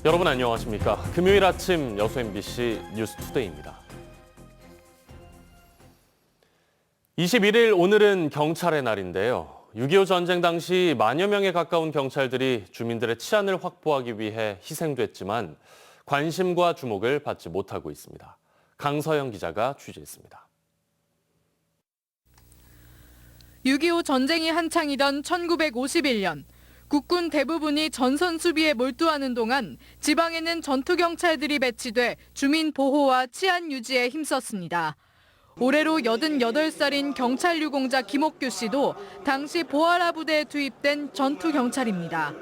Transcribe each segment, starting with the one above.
여러분 안녕하십니까? 금요일 아침 여수 MBC 뉴스투데이입니다. 21일 오늘은 경찰의 날인데요. 6.25 전쟁 당시 만여 명에 가까운 경찰들이 주민들의 치안을 확보하기 위해 희생됐지만 관심과 주목을 받지 못하고 있습니다. 강서영 기자가 취재했습니다. 6.25 전쟁이 한창이던 1951년, 국군 대부분이 전선 수비에 몰두하는 동안 지방에는 전투경찰들이 배치돼 주민 보호와 치안 유지에 힘썼습니다. 올해로 88살인 경찰 유공자 김옥규 씨도 당시 보아라 부대에 투입된 전투경찰입니다.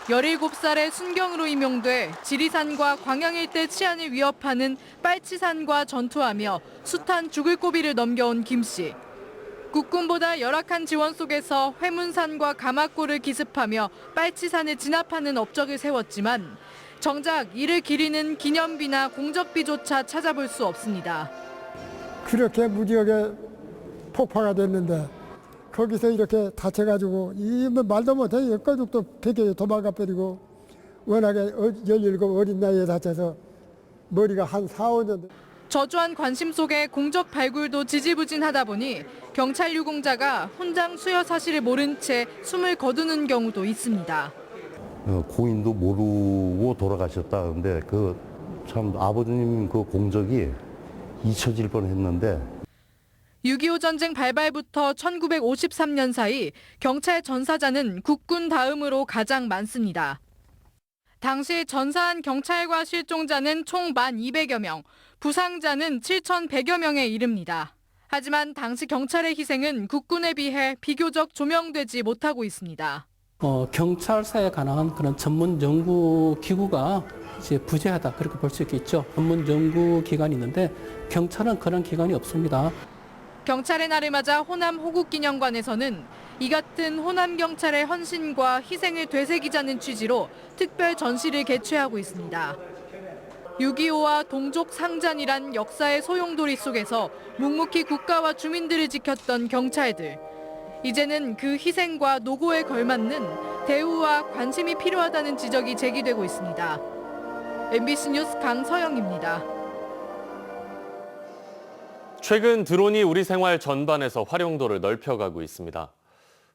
17살에 순경으로 임용돼 지리산과 광양 일대 치안을 위협하는 빨치산과 전투하며 숱한 죽을 고비를 넘겨온 김 씨. 국군보다 열악한 지원 속에서 회문산과 가마골을 기습하며 빨치산을 진압하는 업적을 세웠지만 정작 이를 기리는 기념비나 공적비조차 찾아볼 수 없습니다. 그렇게 무지하게 폭파가 됐는데 거기서 이렇게 다쳐가지고 이 말도 못해 가족도 백에 도망가 버리고 워낙에 17 어린 나이에 다쳐서 머리가 한 4, 5년 저조한 관심 속에 공적 발굴도 지지부진하다 보니 경찰 유공자가 훈장 수여 사실을 모른 채 숨을 거두는 경우도 있습니다. 고인도 모르고 돌아가셨다. 그런데 그 참 아버님 그 공적이 잊혀질 뻔했는데 6.25 전쟁 발발부터 1953년 사이 경찰 전사자는 국군 다음으로 가장 많습니다. 당시 전사한 경찰과 실종자는 총 1,200여 명, 부상자는 7,100여 명에 이릅니다. 하지만 당시 경찰의 희생은 국군에 비해 비교적 조명되지 못하고 있습니다. 경찰사에 관한 그런 전문 연구 기구가 이제 부재하다 그렇게 볼 수 있겠죠. 전문 연구 기관이 있는데 경찰은 그런 기관이 없습니다. 경찰의 날을 맞아 호남 호국기념관에서는 이 같은 호남 경찰의 헌신과 희생을 되새기자는 취지로 특별 전시를 개최하고 있습니다. 6.25와 동족 상잔이란 역사의 소용돌이 속에서 묵묵히 국가와 주민들을 지켰던 경찰들. 이제는 그 희생과 노고에 걸맞는 대우와 관심이 필요하다는 지적이 제기되고 있습니다. MBC 뉴스 강서영입니다. 최근 드론이 우리 생활 전반에서 활용도를 넓혀가고 있습니다.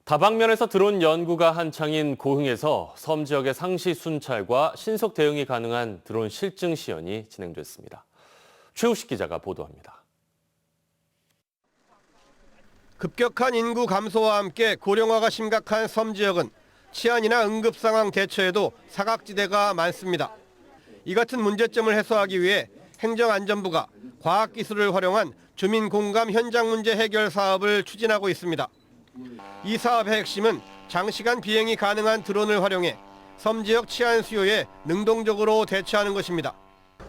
다방면에서 드론 연구가 한창인 고흥에서 섬 지역의 상시 순찰과 신속 대응이 가능한 드론 실증 시연이 진행됐습니다. 최우식 기자가 보도합니다. 급격한 인구 감소와 함께 고령화가 심각한 섬 지역은 치안이나 응급 상황 대처에도 사각지대가 많습니다. 이 같은 문제점을 해소하기 위해 행정안전부가 과학기술을 활용한 주민 공감 현장 문제 해결 사업을 추진하고 있습니다. 이 사업의 핵심은 장시간 비행이 가능한 드론을 활용해 섬 지역 치안 수요에 능동적으로 대처하는 것입니다.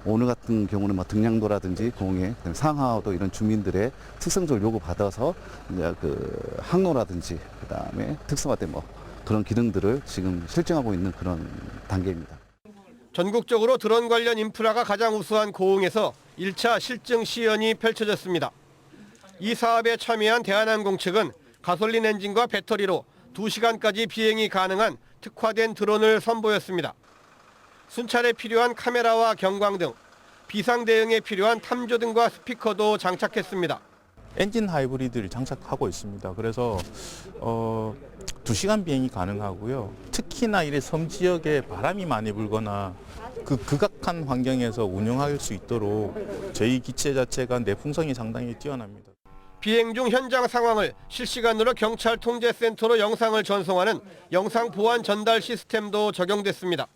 오늘 같은 경우는 등량도라든지 공해, 상하도 이런 주민들의 특성적을 요구받아서 이제 그 항로라든지 그다음에 특성화된 그런 기능들을 지금 실증하고 있는 그런 단계입니다. 전국적으로 드론 관련 인프라가 가장 우수한 고흥에서 1차 실증 시연이 펼쳐졌습니다. 이 사업에 참여한 대한항공 측은 가솔린 엔진과 배터리로 2시간까지 비행이 가능한 특화된 드론을 선보였습니다. 순찰에 필요한 카메라와 경광 등, 비상 대응에 필요한 탐조 등과 스피커도 장착했습니다. 엔진 하이브리드를 장착하고 있습니다. 그래서 2시간 비행이 가능하고요. 특히나 이래 섬 지역에 바람이 많이 불거나 그 극악한 환경에서 운영할 수 있도록 저희 기체 자체가 내풍성이 상당히 뛰어납니다. 비행 중 현장 상황을 실시간으로 경찰 통제센터로 영상을 전송하는 영상 보안 전달 시스템도 적용됐습니다.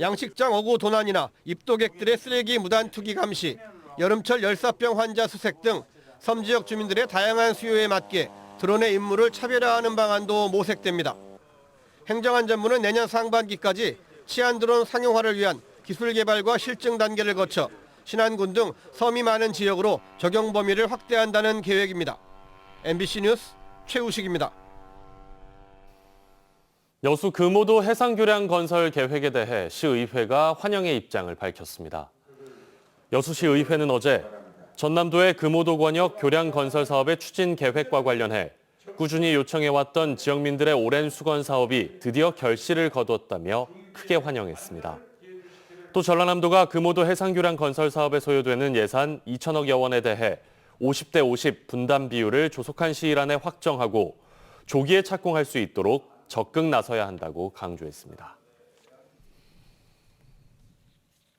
양식장 어구 도난이나 입도객들의 쓰레기 무단 투기 감시, 여름철 열사병 환자 수색 등 섬 지역 주민들의 다양한 수요에 맞게 드론의 임무를 차별화하는 방안도 모색됩니다. 행정안전부는 내년 상반기까지 치안 드론 상용화를 위한 기술 개발과 실증 단계를 거쳐 신안군 등 섬이 많은 지역으로 적용 범위를 확대한다는 계획입니다. MBC 뉴스 최우식입니다. 여수 금오도 해상교량 건설 계획에 대해 시의회가 환영의 입장을 밝혔습니다. 여수시의회는 어제 전남도의 금오도 권역 교량 건설 사업의 추진 계획과 관련해 꾸준히 요청해왔던 지역민들의 오랜 수건 사업이 드디어 결실을 거뒀다며 크게 환영했습니다. 또 전라남도가 금오도 해상교량 건설 사업에 소요되는 예산 2천억여 원에 대해 50대 50 분담 비율을 조속한 시일 안에 확정하고 조기에 착공할 수 있도록 적극 나서야 한다고 강조했습니다.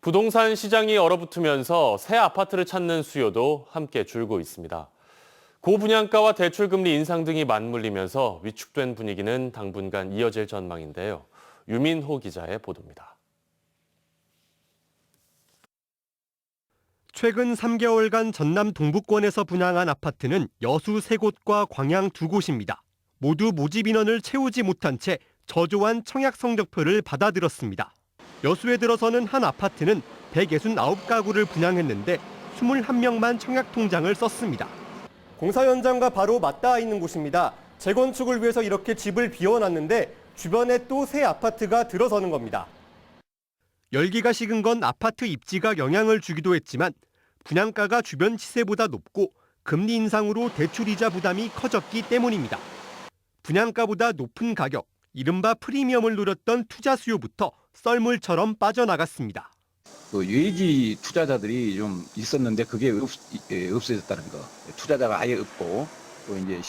부동산 시장이 얼어붙으면서 새 아파트를 찾는 수요도 함께 줄고 있습니다. 고분양가와 대출금리 인상 등이 맞물리면서 위축된 분위기는 당분간 이어질 전망인데요. 유민호 기자의 보도입니다. 최근 3개월간 전남 동부권에서 분양한 아파트는 여수 3곳과 광양 2곳입니다. 모두 모집 인원을 채우지 못한 채 저조한 청약 성적표를 받아들었습니다. 여수에 들어서는 한 아파트는 169가구를 분양했는데 21명만 청약 통장을 썼습니다. 공사 현장과 바로 맞닿아 있는 곳입니다. 재건축을 위해서 이렇게 집을 비워놨는데 주변에 또 새 아파트가 들어서는 겁니다. 열기가 식은 건 아파트 입지가 영향을 주기도 했지만 분양가가 주변 시세보다 높고 금리 인상으로 대출이자 부담이 커졌기 때문입니다. 분양가보다 높은 가격, 이른바 프리미엄을 노렸던 투자 수요부터 썰물처럼 빠져나갔습니다. 유예지 투자자들이 좀 있었는데 그게 없어졌다는 거. 투자자가 아예 없고 또 이제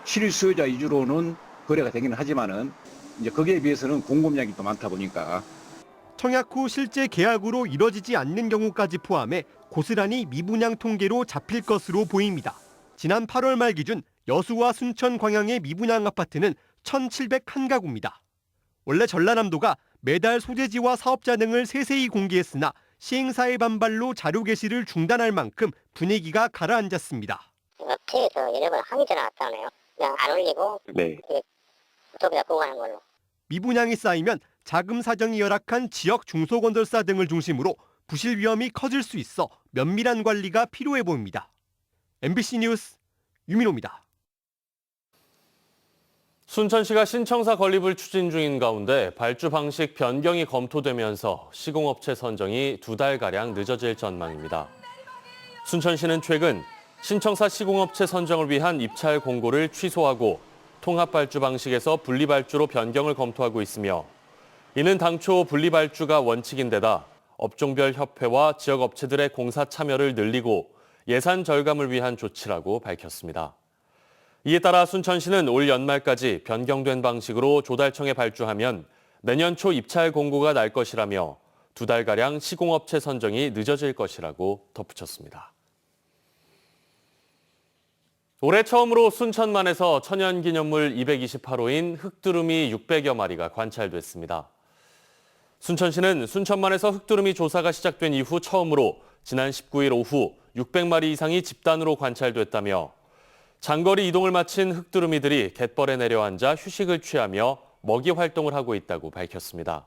실수요자 위주로는 거래가 되기는 하지만은 이제 거기에 비해서는 공급량이 또 많다 보니까 청약 후 실제 계약으로 이뤄지지 않는 경우까지 포함해 고스란히 미분양 통계로 잡힐 것으로 보입니다. 지난 8월 말 기준 여수와 순천 광양의 미분양 아파트는 1,701가구입니다. 원래 전라남도가 매달 소재지와 사업자 등을 세세히 공개했으나 시행사의 반발로 자료 게시를 중단할 만큼 분위기가 가라앉았습니다. 업체에서 여러 번 항의 전화 왔다네요. 그냥 안 올리고 유튜브에 보고 하는 걸로. 미분양이 쌓이면 자금 사정이 열악한 지역 중소건설사 등을 중심으로 부실 위험이 커질 수 있어 면밀한 관리가 필요해 보입니다. MBC 뉴스 유민호입니다. 순천시가 신청사 건립을 추진 중인 가운데 발주 방식 변경이 검토되면서 시공업체 선정이 2달가량 늦어질 전망입니다. 순천시는 최근 신청사 시공업체 선정을 위한 입찰 공고를 취소하고 통합발주 방식에서 분리발주로 변경을 검토하고 있으며 이는 당초 분리발주가 원칙인데다 업종별 협회와 지역업체들의 공사 참여를 늘리고 예산 절감을 위한 조치라고 밝혔습니다. 이에 따라 순천시는 올 연말까지 변경된 방식으로 조달청에 발주하면 내년 초 입찰 공고가 날 것이라며 2달가량 시공업체 선정이 늦어질 것이라고 덧붙였습니다. 올해 처음으로 순천만에서 천연기념물 228호인 흑두루미 600여 마리가 관찰됐습니다. 순천시는 순천만에서 흑두루미 조사가 시작된 이후 처음으로 지난 19일 오후 600마리 이상이 집단으로 관찰됐다며 장거리 이동을 마친 흑두루미들이 갯벌에 내려앉아 휴식을 취하며 먹이 활동을 하고 있다고 밝혔습니다.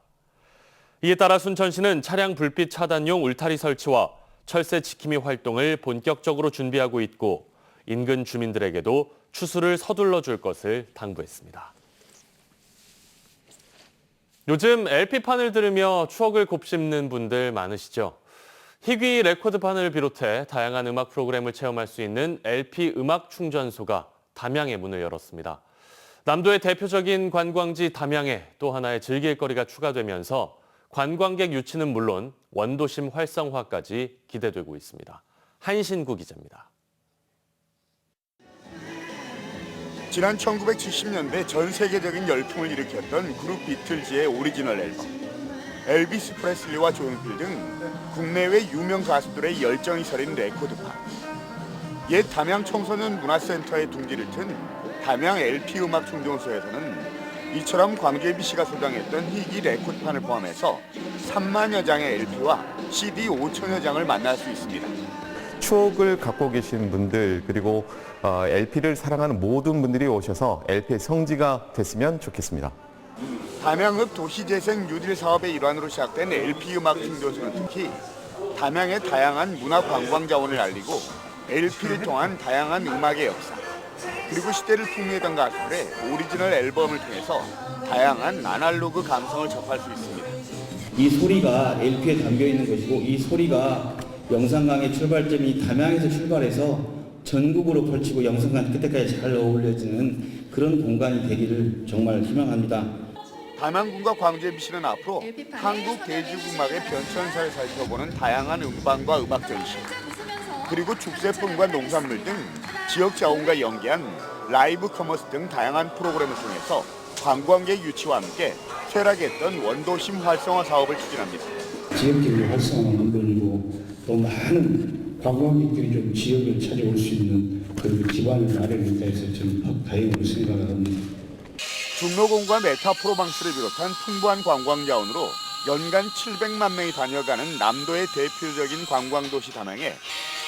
이에 따라 순천시는 차량 불빛 차단용 울타리 설치와 철새 지킴이 활동을 본격적으로 준비하고 있고 인근 주민들에게도 추수를 서둘러 줄 것을 당부했습니다. 요즘 LP판을 들으며 추억을 곱씹는 분들 많으시죠? 희귀 레코드판을 비롯해 다양한 음악 프로그램을 체험할 수 있는 LP 음악 충전소가 담양에 문을 열었습니다. 남도의 대표적인 관광지 담양에 또 하나의 즐길거리가 추가되면서 관광객 유치는 물론 원도심 활성화까지 기대되고 있습니다. 한신구 기자입니다. 지난 1970년대 전 세계적인 열풍을 일으켰던 그룹 비틀즈의 오리지널 앨범, 엘비스 프레슬리와 존필 등 국내외 유명 가수들의 열정이 서린 레코드판. 옛 담양 청소년 문화센터의 둥지를 튼 담양 LP 음악 충전소에서는 이처럼 광주 MBC가 소장했던 희귀 레코드판을 포함해서 3만여 장의 LP와 CD 5천여 장을 만날 수 있습니다. 추억을 갖고 계신 분들 그리고 LP를 사랑하는 모든 분들이 오셔서 LP의 성지가 됐으면 좋겠습니다. 담양읍 도시재생 뉴딜 사업의 일환으로 시작된 LP 음악 충전소는 특히 담양의 다양한 문화 관광 자원을 알리고 LP를 통한 다양한 음악의 역사 그리고 시대를 풍미했던 가수들의 오리지널 앨범을 통해서 다양한 아날로그 감성을 접할 수 있습니다. 이 소리가 LP에 담겨 있는 것이고 이 소리가 영상강의 출발점이 담양에서 출발해서 전국으로 펼치고 영상강 끝에까지 잘 어울려지는 그런 공간이 되기를 정말 희망합니다. 담양군과 광주 MBC는 앞으로 한국 대중음악의 변천사를 살펴보는 다양한 음반과 음악 전시, 그리고 축제품과 농산물 등 지역 자원과 연계한 라이브 커머스 등 다양한 프로그램을 통해서 관광객 유치와 함께 쇠락했던 원도심 활성화 사업을 추진합니다. 지역적인 활성화를 만들고 또 많은 관광객들이 좀 지역을 찾아올 수 있는 그런 기반을 마련한다 해서 저는 다행으로 생각합니다. 중로공과 메타프로방스를 비롯한 풍부한 관광 자원으로 연간 700만 명이 다녀가는 남도의 대표적인 관광도시 담양에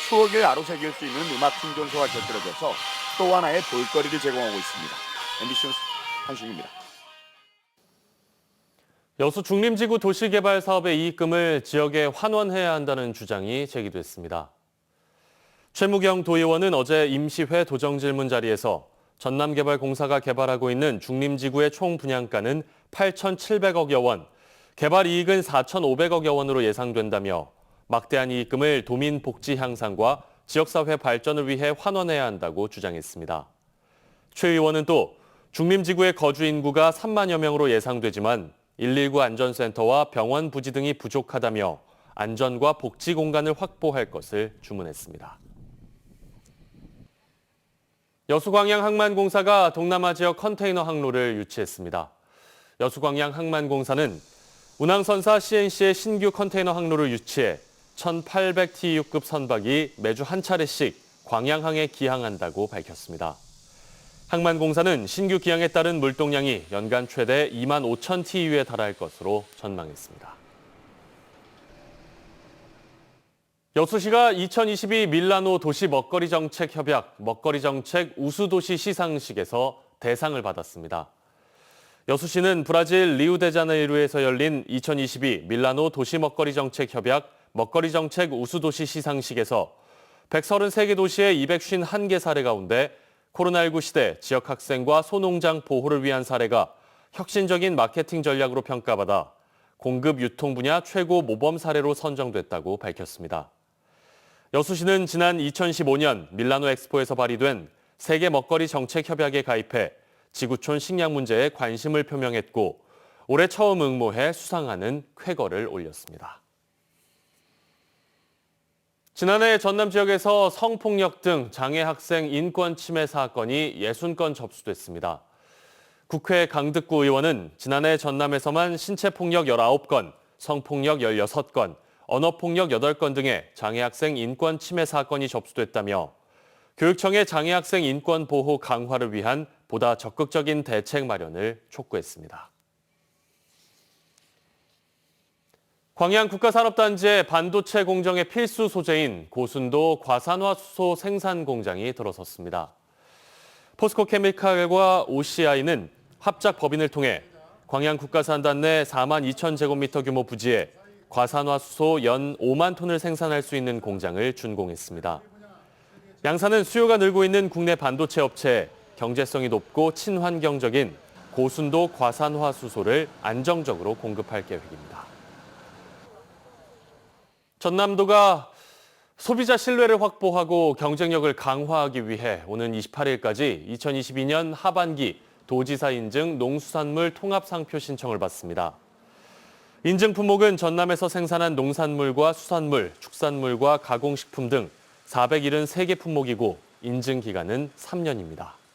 추억을 아로새길 수 있는 음악 충전소가 곁들여져서 또 하나의 볼거리를 제공하고 있습니다. MBC 뉴스 한승입니다. 여수 중림지구 도시개발 사업의 이익금을 지역에 환원해야 한다는 주장이 제기됐습니다. 최무경 도의원은 어제 임시회 도정질문 자리에서 전남개발공사가 개발하고 있는 중림지구의 총 분양가는 8,700억여 원, 개발 이익은 4,500억여 원으로 예상된다며 막대한 이익금을 도민 복지 향상과 지역사회 발전을 위해 환원해야 한다고 주장했습니다. 최 의원은 또 중림지구의 거주 인구가 3만여 명으로 예상되지만 119 안전센터와 병원 부지 등이 부족하다며 안전과 복지 공간을 확보할 것을 주문했습니다. 여수광양항만공사가 동남아 지역 컨테이너 항로를 유치했습니다. 여수광양항만공사는 운항선사 CNC의 신규 컨테이너 항로를 유치해 1,800TU급 선박이 매주 한 차례씩 광양항에 기항한다고 밝혔습니다. 항만공사는 신규 기항에 따른 물동량이 연간 최대 2만 5천 TU에 달할 것으로 전망했습니다. 여수시가 2022 밀라노 도시 먹거리 정책 협약 먹거리 정책 우수도시 시상식에서 대상을 받았습니다. 여수시는 브라질 리우데자네이루에서 열린 2022 밀라노 도시 먹거리 정책 협약 먹거리 정책 우수도시 시상식에서 133개 도시의 251개 사례 가운데 코로나19 시대 지역 학생과 소농장 보호를 위한 사례가 혁신적인 마케팅 전략으로 평가받아 공급 유통 분야 최고 모범 사례로 선정됐다고 밝혔습니다. 여수시는 지난 2015년 밀라노 엑스포에서 발의된 세계 먹거리 정책 협약에 가입해 지구촌 식량 문제에 관심을 표명했고 올해 처음 응모해 수상하는 쾌거를 올렸습니다. 지난해 전남 지역에서 성폭력 등 장애 학생 인권 침해 사건이 60건 접수됐습니다. 국회 강득구 의원은 지난해 전남에서만 신체폭력 19건, 성폭력 16건, 언어폭력 8건 등의 장애 학생 인권 침해 사건이 접수됐다며 교육청의 장애 학생 인권 보호 강화를 위한 보다 적극적인 대책 마련을 촉구했습니다. 광양 국가산업단지의 반도체 공정의 필수 소재인 고순도 과산화수소 생산 공장이 들어섰습니다. 포스코케미칼과 OCI는 합작 법인을 통해 광양 국가산단 내 4만 2천 제곱미터 규모 부지에 과산화수소 연 5만 톤을 생산할 수 있는 공장을 준공했습니다. 양사는 수요가 늘고 있는 국내 반도체 업체에 경제성이 높고 친환경적인 고순도 과산화수소를 안정적으로 공급할 계획입니다. 전남도가 소비자 신뢰를 확보하고 경쟁력을 강화하기 위해 오는 28일까지 2022년 하반기 도지사 인증 농수산물 통합상표 신청을 받습니다. 인증 품목은 전남에서 생산한 농산물과 수산물, 축산물과 가공식품 등 473개 품목이고 인증 기간은 3년입니다.